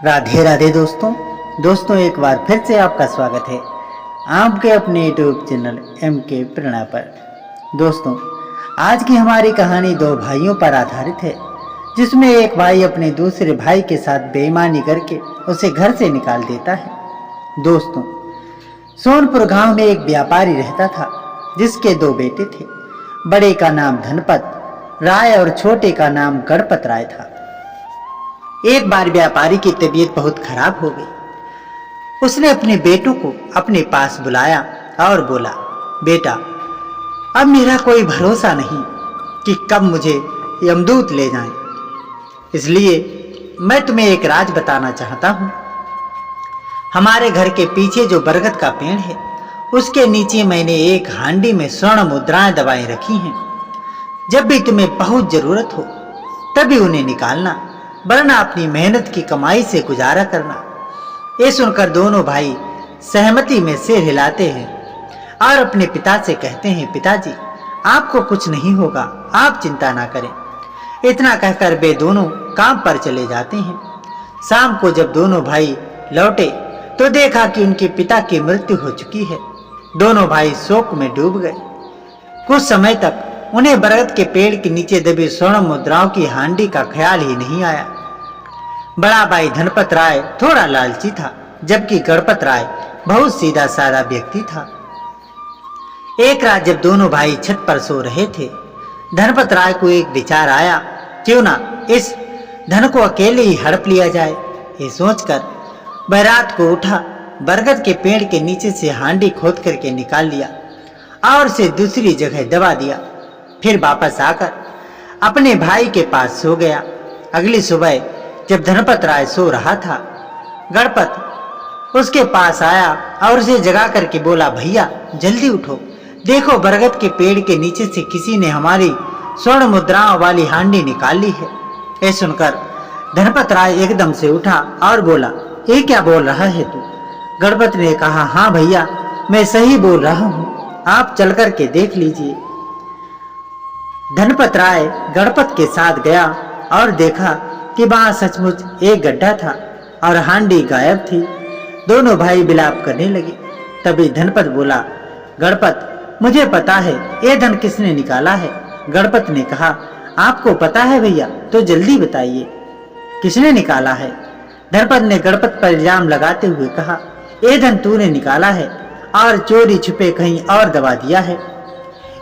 राधे राधे दोस्तों एक बार फिर से आपका स्वागत है आपके अपने यूट्यूब चैनल एम के प्रेरणा पर। दोस्तों, आज की हमारी कहानी दो भाइयों पर आधारित है, जिसमें एक भाई अपने दूसरे भाई के साथ बेईमानी करके उसे घर से निकाल देता है। दोस्तों, सोनपुर गांव में एक व्यापारी रहता था, जिसके दो बेटे थे। बड़े का नाम धनपत राय और छोटे का नाम गणपत राय था। एक बार व्यापारी की तबीयत बहुत खराब हो गई। उसने अपने बेटों को अपने पास बुलाया और बोला, बेटा, अब मेरा कोई भरोसा नहीं कि कब मुझे यमदूत ले जाएं। इसलिए मैं तुम्हें एक राज बताना चाहता हूँ। हमारे घर के पीछे जो बरगद का पेड़ है, उसके नीचे मैंने एक हांडी में स्वर्ण मुद्राएं दबाए रखी हैं। जब भी तुम्हें बहुत जरूरत हो तभी उन्हें निकालना, वरना अपनी मेहनत की कमाई से गुजारा करना। ये सुनकर दोनों भाई सहमति में सिर हिलाते हैं और अपने पिता से कहते हैं, पिताजी, आपको कुछ नहीं होगा, आप चिंता ना करें। इतना कहकर वे दोनों काम पर चले जाते हैं। शाम को जब दोनों भाई लौटे तो देखा कि उनके पिता की मृत्यु हो चुकी है। दोनों भाई शोक में डूब गए। कुछ समय तक उन्हें बरगद के पेड़ के नीचे दबी स्वर्ण मुद्राओं की हांडी का ख्याल ही नहीं आया। बड़ा भाई धनपत राय थोड़ा लालची था, जबकि गणपत राय बहुत सीधा साधा व्यक्ति था। एक रात जब दोनों भाई छत पर सो रहे थे, धनपत राय को एक विचार आया, क्यों ना इस धन को अकेले ही हड़प लिया जाए। ये सोचकर वह रात को उठा, बरगद के पेड़ के नीचे से हांडी खोद करके निकाल लिया और उसे दूसरी जगह दबा दिया। फिर वापस आकर अपने भाई के पास सो गया। अगली सुबह जब धनपत राय सो रहा था, गणपत उसके पास आया और उसे जगा करके बोला, भैया जल्दी उठो, देखो बरगद के पेड़ के नीचे से किसी ने हमारी स्वर्ण मुद्राओं वाली हांडी निकाल ली है। ये सुनकर धनपत राय एकदम से उठा और बोला, ये क्या बोल रहा है तू? गणपत ने कहा, हाँ भैया, मैं सही बोल रहा हूँ, आप चल करके देख लीजिए। धनपत राय गणपत के साथ गया और देखा कि वहां सचमुच एक गड्ढा था और हांडी गायब थी। दोनों भाई विलाप करने लगे। तभी धनपत बोला, गणपत, मुझे पता है ये धन किसने निकाला है। गणपत ने कहा, आपको पता है भैया, तो जल्दी बताइए किसने निकाला है। धनपत ने गणपत पर इल्जाम लगाते हुए कहा, ये धन तूने निकाला है और चोरी छुपे कहीं और दबा दिया है।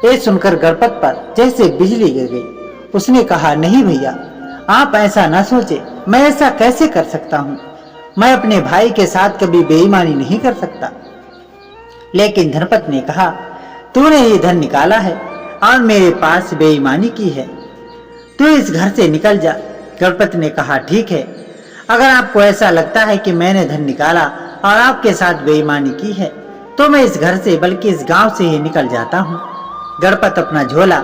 ये सुनकर गणपत पर जैसे बिजली गिर गई। उसने कहा, नहीं भैया, आप ऐसा ना सोचे, मैं ऐसा कैसे कर सकता हूँ। मैं अपने भाई के साथ कभी बेईमानी नहीं कर सकता। लेकिन धनपत ने कहा, तूने ये धन निकाला है और मेरे पास बेईमानी की है, तू इस घर से निकल जा। गणपत ने कहा, ठीक है, अगर आपको ऐसा लगता है कि मैंने धन निकाला और आपके साथ बेईमानी की है, तो मैं इस घर से बल्कि इस गांव से ही निकल जाता हूँ। गणपत अपना झोला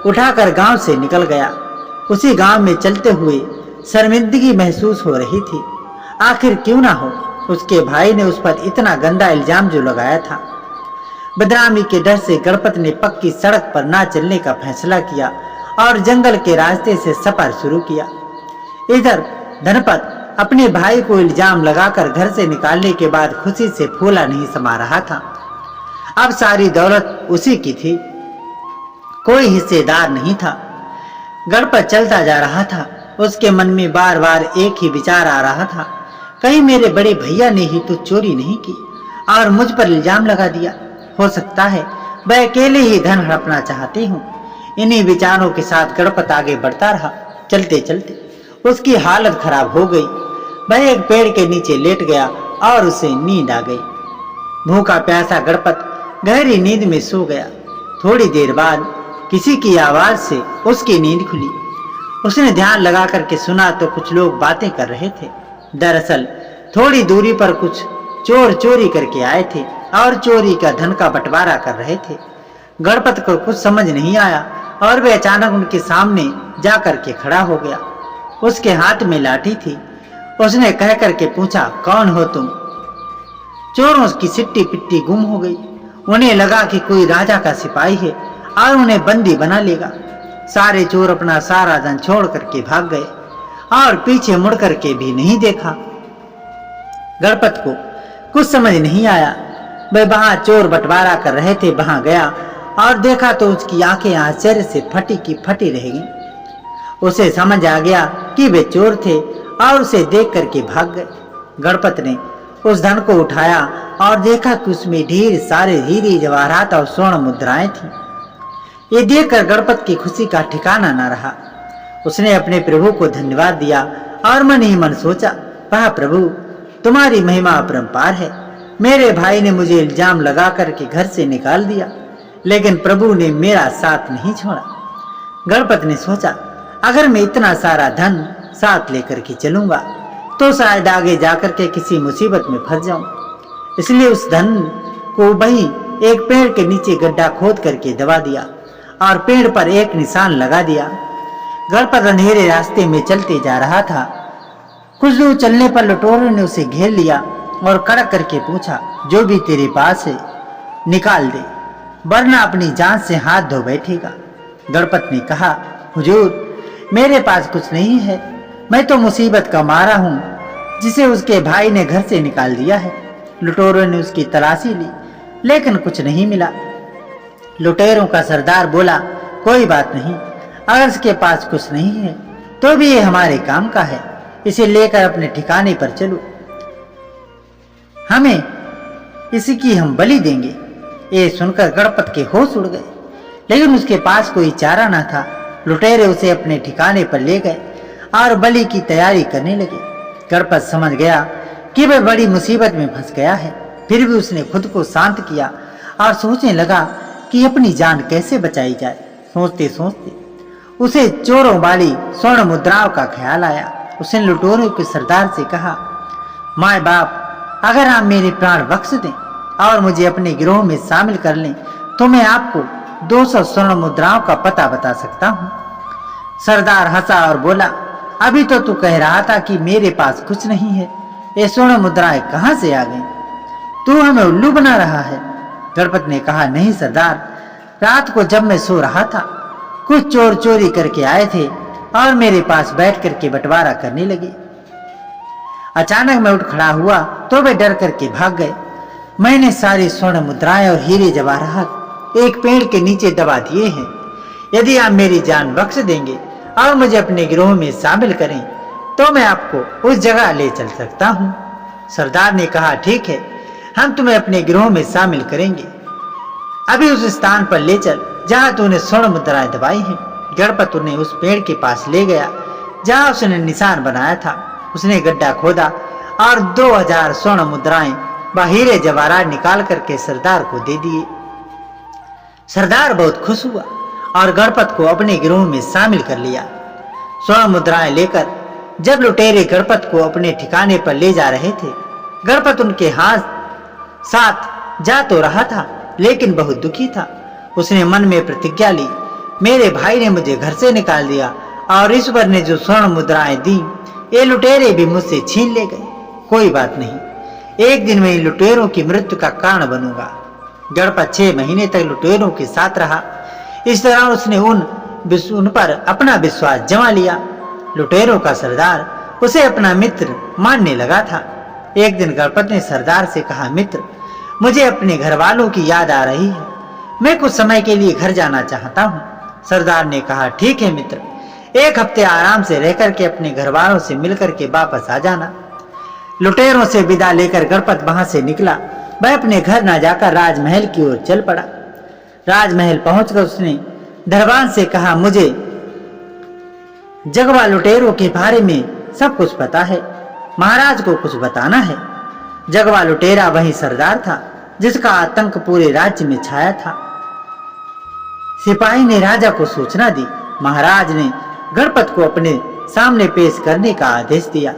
उठाकर गांव से निकल गया। उसी गांव में चलते हुए शर्मिंदगी महसूस हो रही थी। आखिर क्यों ना हो, उसके भाई ने उस पर इतना गंदा इल्जाम जो लगाया था। बदनामी के डर से गणपत ने पक्की सड़क पर ना चलने का फैसला किया और जंगल के रास्ते से सफर शुरू किया। इधर धनपत अपने भाई को इल्जाम लगाकर घर से निकालने के बाद खुशी से फूला नहीं समा रहा था। अब सारी दौलत उसी की थी, कोई हिस्सेदार नहीं था। गणपत चलता जा रहा था। उसके मन में बार बार एक ही विचार आ रहा था, कहीं मेरे बड़े भैया ने ही तो चोरी नहीं की और मुझ पर इल्जाम लगा दिया। हो सकता है वह अकेले ही धन हड़पना चाहते हूँ। इन्हीं विचारों के साथ गणपत आगे बढ़ता रहा। चलते चलते उसकी हालत खराब हो गई। वह एक पेड़ के नीचे लेट गया और उसे नींद आ गई। भूखा प्यासा गणपत गहरी नींद में सो गया। थोड़ी देर बाद किसी की आवाज से उसकी नींद खुली। उसने ध्यान लगा करके सुना तो कुछ लोग बातें कर रहे थे। दरअसल थोड़ी दूरी पर कुछ चोर चोरी करके आए थे और चोरी का धन का बंटवारा कर रहे थे। गणपत को कुछ समझ नहीं आया और वह अचानक उनके सामने जा करके खड़ा हो गया। उसके हाथ में लाठी थी। उसने कह करके पूछा, कौन हो तुम? चोरों की सिट्टी पिट्टी गुम हो गई। उन्हें लगा कि कोई राजा का सिपाही है और उन्हें बंदी बना लेगा। सारे चोर अपना सारा धन छोड़ करके भाग गए और पीछे मुड़ करके भी नहीं देखा। गणपत को कुछ समझ नहीं आया। वह वहां चोर बंटवारा कर रहे थे, वहां गया और देखा तो उसकी आंखें आश्चर्य से फटी की फटी रह गईं। उसे समझ आ गया कि वे चोर थे और उसे देख करके भाग गए। गणपत ने उस धन को उठाया और देखा कि उसमें ढेर सारे हीरे जवाहरात और स्वर्ण मुद्राएं थीं। ये देखकर गणपत की खुशी का ठिकाना न रहा। उसने अपने प्रभु को धन्यवाद दिया और मन ही मन सोचा, वाह प्रभु, तुम्हारी महिमा अपरंपार है। मेरे भाई ने मुझे इल्जाम लगा करके घर से निकाल दिया, लेकिन प्रभु ने मेरा साथ नहीं छोड़ा। गणपत ने सोचा, अगर मैं इतना सारा धन साथ लेकर के चलूंगा तो शायद आगे जाकर के किसी मुसीबत में फंस जाऊं। इसलिए उस धन को वहीं एक पेड़ के नीचे गड्ढा खोद करके दबा दिया और पेड़ पर एक निशान लगा दिया। गणपत अंधेरे रास्ते में चलते जा रहा था। कुछ दूर चलने पर लुटेरों ने उसे घेर लिया और कड़क करके पूछा, जो भी तेरे पास है निकाल दे, वरना अपनी जान से हाथ धो बैठेगा। गणपत ने कहा, हुजूर, मेरे पास कुछ नहीं है। मैं तो मुसीबत का मारा हूं, जिसे उसके भाई ने घर से निकाल दिया है। लुटेरों ने उसकी तलाशी ली, लेकिन कुछ नहीं मिला। लुटेरों का सरदार बोला, कोई बात नहीं, अगर इसके पास कुछ नहीं है तो भी ये हमारे काम का है। इसे लेकर अपने ठिकाने पर चलो, हमें इसकी हम बलि देंगे। ये सुनकर गणपत के होश उड़ गए, लेकिन उसके पास कोई चारा न था। लुटेरे उसे अपने ठिकाने पर ले गए और बलि की तैयारी करने लगे। गणपत समझ गया कि वह बड़ी मुसीबत में फंस गया है। फिर भी उसने खुद को शांत किया और सोचने लगा कि अपनी जान कैसे बचाई जाए। सोचते सोचते उसे चोरों वाली स्वर्ण मुद्राओं का ख्याल आया। उसने लुटेरों के सरदार से कहा, माए बाप, अगर आप मेरे प्राण बख्श दें और मुझे अपने गिरोह में शामिल कर लें तो मैं आपको 200 स्वर्ण मुद्राओं का पता बता सकता हूँ। सरदार हंसा और बोला, अभी तो तू कह रहा था कि मेरे पास कुछ नहीं है, ये स्वर्ण मुद्राएं कहाँ से आ गईं? तू हमें उल्लू बना रहा है। गणपत ने कहा, नहीं सरदार, रात को जब मैं सो रहा था कुछ चोर चोरी करके आए थे और मेरे पास बैठ करके बंटवारा करने लगे। अचानक मैं उठ खड़ा हुआ तो वे डर करके भाग गए। मैंने सारी स्वर्ण मुद्राएं और हीरे जवाहरात एक पेड़ के नीचे दबा दिए हैं। यदि आप मेरी जान बख्श देंगे और मुझे अपने गिरोह में शामिल करें तो मैं आपको उस जगह ले चल सकता हूँ। सरदार ने कहा, ठीक है, हम तुम्हें अपने गिरोह में शामिल करेंगे। अभी उस स्थान पर ले चल जहाँ तूने स्वर्ण मुद्राएं दबाई हैं। गणपत उन्हें उस पेड़ के पास ले गया जहाँ उसने निशान बनाया था। उसने गड्ढा खोदा और 2000 स्वर्ण मुद्राएं व हीरे जवाहरात निकाल करके सरदार को दे दिए। सरदार बहुत खुश हुआ और गणपत को अपने गिरोह में शामिल कर लिया। स्वर्ण मुद्राएं लेकर जब लुटेरे गणपत को अपने ठिकाने पर ले जा रहे थे, गणपत उनके हाथ साथ जा तो रहा था, लेकिन बहुत दुखी था। उसने मन में प्रतिज्ञा ली, मेरे भाई ने मुझे घर से निकाल दिया और ईश्वर ने जो स्वर्ण मुद्राएं दी ये लुटेरे भी मुझसे छीन ले गए। कोई बात नहीं, एक दिन मैं इन लुटेरों की मृत्यु का कारण बनूंगा। गणपत 6 महीने तक लुटेरों के साथ रहा। इस दौरान उसने उन पर अपना विश्वास जमा लिया। लुटेरों का सरदार उसे अपना मित्र मानने लगा था। एक दिन गणपत ने सरदार से कहा, मित्र, मुझे अपने घर वालों की याद आ रही है, मैं कुछ समय के लिए घर जाना चाहता हूँ। सरदार ने कहा, ठीक है मित्र, 1 हफ्ते आराम से रह करके अपने घर वालों से मिलकर के वापस आ जाना। लुटेरों से विदा लेकर गणपत वहां से निकला। वह अपने घर न जाकर राजमहल की ओर चल पड़ा। राजमहल पहुंचकर उसने दरबान से कहा, मुझे जगवा लुटेरों के बारे में सब कुछ पता है, महाराज को कुछ बताना है। जगवा लुटेरा वही सरदार था जिसका आतंक पूरे राज्य में छाया था। सिपाही ने राजा को सूचना दी। महाराज ने गणपत को अपने सामने पेश करने का आदेश दिया।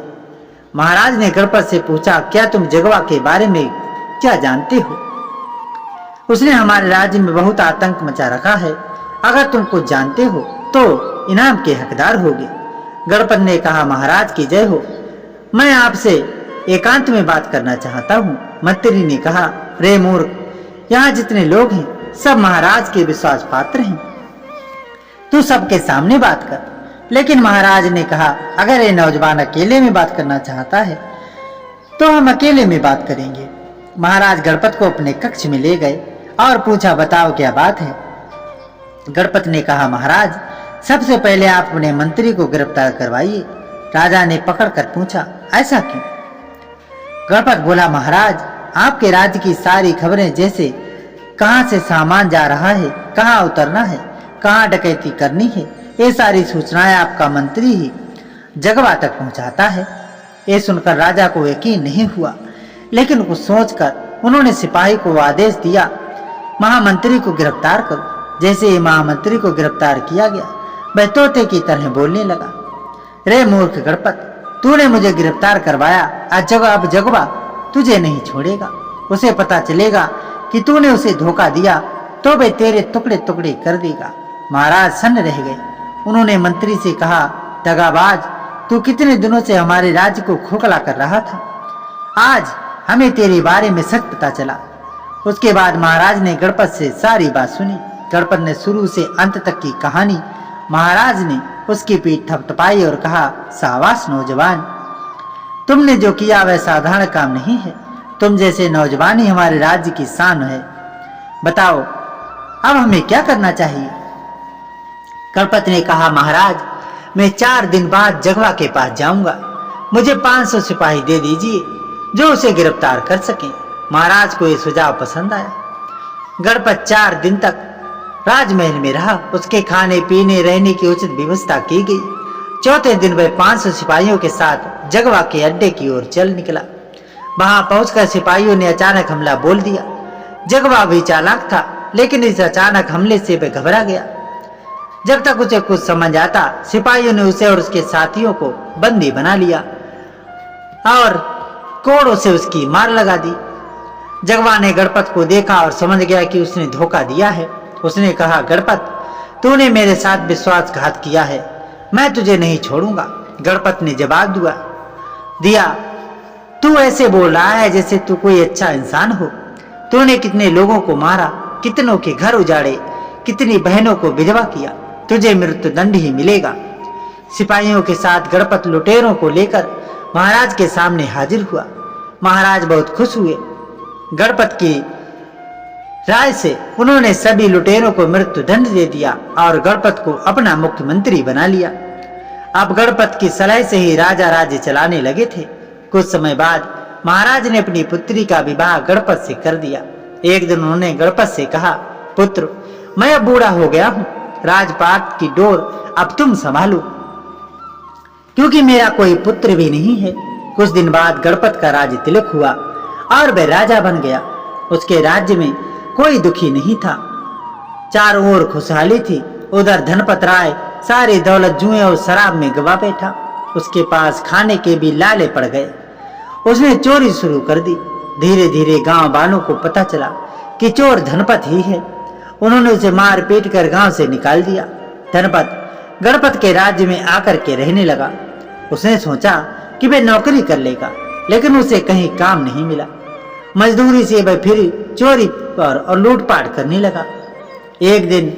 महाराज ने गणपत से पूछा, क्या तुम जगवा के बारे में क्या जानते हो? उसने हमारे राज्य में बहुत आतंक मचा रखा है। अगर तुम कुछ जानते हो तो इनाम के हकदार होगे। गणपत ने कहा, महाराज की जय हो, मैं आपसे एकांत में बात करना चाहता हूँ। मंत्री ने कहा, रे मूर्ख, यहाँ जितने लोग हैं सब महाराज के विश्वास पात्र हैं, तू सबके सामने बात कर। लेकिन महाराज ने कहा, अगर ये नौजवान अकेले में बात करना चाहता है तो हम अकेले में बात करेंगे। महाराज गणपत को अपने कक्ष में ले गए और पूछा, बताओ क्या बात है। गणपत ने कहा, महाराज सबसे पहले आप अपने मंत्री को गिरफ्तार करवाइए। राजा ने पकड़कर पूछा, ऐसा क्यों? गणपत बोला, महाराज आपके राज्य की सारी खबरें, जैसे कहां से सामान जा रहा है, कहां उतरना है, कहां डकैती करनी है, ये सारी सूचनाएं आपका मंत्री ही जगवा तक पहुंचाता है। ये सुनकर राजा को यकीन नहीं हुआ, लेकिन कुछ सोचकर उन्होंने सिपाही को आदेश दिया, महामंत्री को गिरफ्तार करो। जैसे ही महामंत्री को गिरफ्तार किया गया, वह तोते की तरह बोलने लगा, रे मूर्ख गणपत, तूने मुझे गिरफ्तार करवाया, अब जगवा तुझे नहीं छोड़ेगा। उसे पता चलेगा कि तूने उसे धोखा दिया तो वह तेरे टुकड़े टुकड़े कर देगा। महाराज सन्न रह गए। उन्होंने मंत्री से कहा, दगाबाज, तू कितने दिनों से हमारे राज्य को खोखला कर रहा था, आज हमें तेरे बारे में सच पता चला। उसके बाद महाराज ने गणपत से सारी बात सुनी। गणपत ने शुरू से अंत तक की कहानी महाराज ने उसकी पीठ थपथपाई और कहा, शाबाश नौजवान, तुमने जो किया वह साधारण काम नहीं है। तुम जैसे नौजवान ही हमारे राज्य की शान है। बताओ अब हमें क्या करना चाहिए? गणपत ने कहा, महाराज मैं 4 दिन बाद जगवा के पास जाऊंगा। मुझे 500 सिपाही दे दीजिए जो उसे गिरफ्तार कर सकें। महाराज को यह सुझाव पसंद आया। गणपत 4 दिन तक राजमहल में रहा। उसके खाने पीने रहने की उचित व्यवस्था की गई। चौथे दिन वह 500 सिपाहियों के साथ जगवा के अड्डे की ओर चल निकला। वहां पहुंचकर सिपाहियों ने अचानक हमला बोल दिया। जगवा भी चालाक था, लेकिन इस अचानक हमले से वह घबरा गया। जब तक उसे कुछ समझ आता, सिपाहियों ने उसे और उसके साथियों को बंदी बना लिया और कोड़ों से उसकी मार लगा दी। जगवा ने गणपत को देखा और समझ गया कि उसने धोखा दिया है। उसने कहा, गणपत, तूने मेरे साथ विश्वासघात किया है, मैं तुझे नहीं छोड़ूंगा। गणपत ने जवाब दिया, तू ऐसे बोल रहा है जैसे तू कोई अच्छा इंसान हो। तूने कितने लोगों को मारा, कितनों के घर उजाड़े, कितनी बहनों को विधवा किया, तुझे मृत्युदंड ही मिलेगा। सिपाहियों के साथ गणपत लुटेरों को लेकर महाराज के सामने हाजिर हुआ। महाराज बहुत खुश हुए। गणपत की राय से उन्होंने सभी लुटेरों को मृत्युदंड दे दिया और गणपत को अपना मुख्यमंत्री बना लिया। अब गणपत की सलाह से ही राजा राज्य चलाने लगे थे। कुछ समय बाद महाराज ने अपनी पुत्री का विवाह गणपत से कर दिया। एक दिन उन्होंने गणपत से कहा, पुत्र, मैं अब बूढ़ा हो गया हूँ, राजपाट की डोर अब तुम संभालो, क्योंकि मेरा कोई पुत्र भी नहीं है। कुछ दिन बाद गणपत का राज्य तिलक हुआ और वह राजा बन गया। उसके राज्य में कोई दुखी नहीं था, चारों ओर खुशहाली थी। उधर धनपत राय सारी दौलत जुए और शराब में गवा बैठा। उसके पास खाने के भी लाले पड़ गए। उसने चोरी शुरू कर दी। धीरे धीरे गांव वालों को पता चला कि चोर धनपत ही है। उन्होंने उसे मार पीट कर गांव से निकाल दिया। धनपत गणपत के राज्य में आकर के रहने लगा। उसने सोचा कि वह नौकरी कर लेगा, लेकिन उसे कहीं काम नहीं मिला। मजदूरी से वह फिर चोरी और लूटपाट करने लगा। एक दिन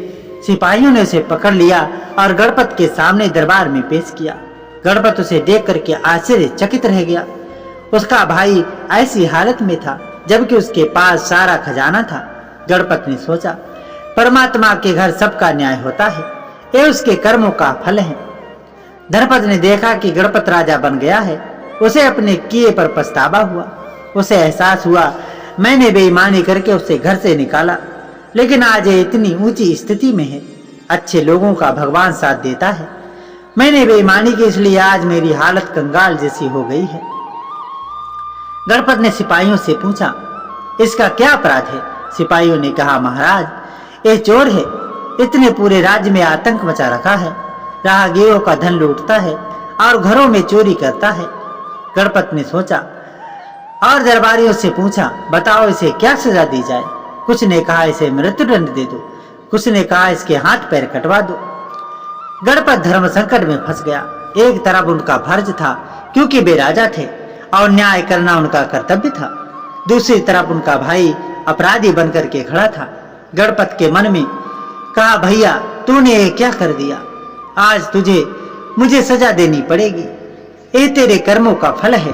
सिपाहियों ने उसे पकड़ लिया और गणपत के सामने दरबार में पेश किया। गणपत उसे देख करके आश्चर्यचकित रह गया। उसका भाई ऐसी हालत में था जबकि उसके पास सारा खजाना था। गणपत ने सोचा, परमात्मा के घर सबका न्याय होता है, ये उसके कर्मों का फल है। धनपत ने देखा कि गणपत राजा बन गया है। उसे अपने किए पर पछतावा हुआ। उसे एहसास हुआ, मैंने बेईमानी करके उसे घर से निकाला, लेकिन आज ये इतनी ऊंची स्थिति में है। अच्छे लोगों का भगवान साथ देता है। मैंने बेईमानी की, इसलिए आज मेरी हालत कंगाल जैसी हो गई है। गणपत ने सिपाहियों से पूछा, इसका क्या अपराध है? सिपाहियों ने कहा, महाराज ये चोर है, इतने पूरे राज्य में आतंक मचा रखा है, राहगीरों का धन लूटता है और घरों में चोरी करता है। गणपत ने सोचा और दरबारियों से पूछा, बताओ इसे क्या सजा दी जाए? कुछ ने कहा इसे मृत्युदंड दे दो, कुछ ने कहा इसके हाथ पैर कटवा दो। गणपत धर्म संकट में फंस गया। एक तरफ उनका फर्ज था क्योंकि वे राजा थे और न्याय करना उनका कर्तव्य था, दूसरी तरफ उनका भाई अपराधी बनकर के खड़ा था। गणपत के मन में कहा, भैया तूने ये क्या कर दिया? आज तुझे मुझे सजा देनी पड़ेगी, ये तेरे कर्मों का फल है।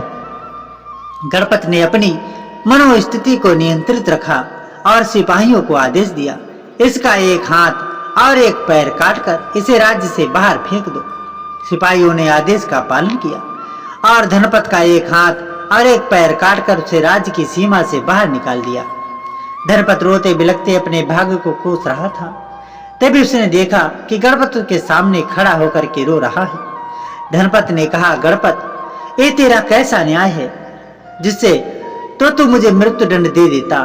गणपत ने अपनी मनोस्थिति को नियंत्रित रखा और सिपाहियों को आदेश दिया, इसका एक हाथ और एक पैर काटकर इसे राज्य से बाहर फेंक दो। सिपाहियों ने आदेश का पालन किया और धनपत का एक हाथ और एक पैर काटकर उसे राज्य की सीमा से बाहर निकाल दिया। धनपत रोते बिलखते अपने भाग्य को कोस रहा था। तभी उसने देखा कि गणपत के सामने खड़ा होकर के रो रहा है। धनपत ने कहा, गणपत, ये तेरा कैसा न्याय है जिससे तो तू मुझे मृत्यु दंड दे देता।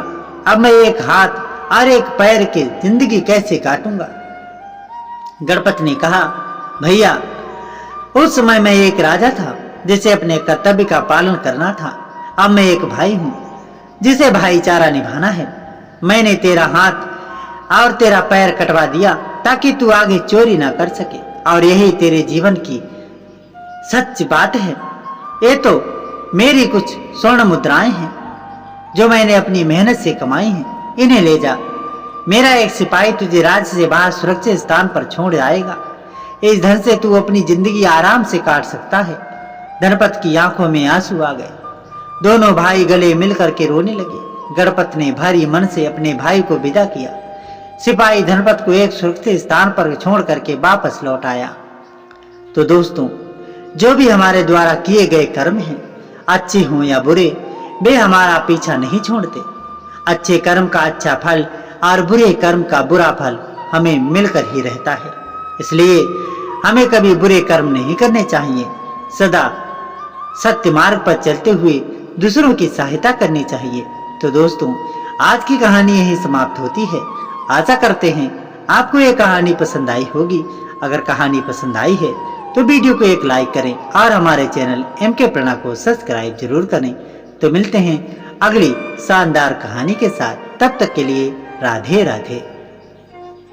अब मैं एक हाथ और एक पैर की जिंदगी कैसे काटूंगा। गणपत ने कहा, भैया, उस समय मैं एक राजा था जिसे अपने कर्तव्य का पालन करना था। अब मैं एक भाई हूं जिसे भाईचारा निभाना है। मैंने तेरा हाथ और तेरा पैर कटवा दिया ताकि तू आगे चोरी ना कर सके, और यही तेरे जीवन की सच्ची बात है। ये तो मेरी कुछ स्वर्ण मुद्राएं हैं जो मैंने अपनी मेहनत से कमाई हैं। इन्हें ले जा। मेरा एक सिपाही तुझे राज्य से बाहर सुरक्षित स्थान पर छोड़ आएगा। इस धन से तू अपनी जिंदगी आराम से काट सकता है। धनपत की आंखों में आंसू आ गए। दोनों भाई गले मिलकर के रोने लगे। गणपत ने भारी मन से अपने भाई को विदा किया। सिपाही धनपत को एक सुरक्षित स्थान पर छोड़ करके वापस लौट आया। तो दोस्तों, जो भी हमारे द्वारा किए गए कर्म हैं, अच्छे हों या बुरे, वे हमारा पीछा नहीं छोड़ते। अच्छे कर्म का अच्छा फल और बुरे कर्म का बुरा फल हमें मिलकर ही रहता है। इसलिए हमें कभी बुरे कर्म नहीं करने चाहिए। सदा सत्य मार्ग पर चलते हुए दूसरों की सहायता करनी चाहिए। तो दोस्तों, आज की कहानी यही समाप्त होती है। आशा करते हैं आपको ये कहानी पसंद आई होगी। अगर कहानी पसंद आई है तो वीडियो को एक लाइक करें और हमारे चैनल MK प्रणा को सब्सक्राइब जरूर करें। तो मिलते हैं अगली शानदार कहानी के साथ। तब तक के लिए राधे राधे।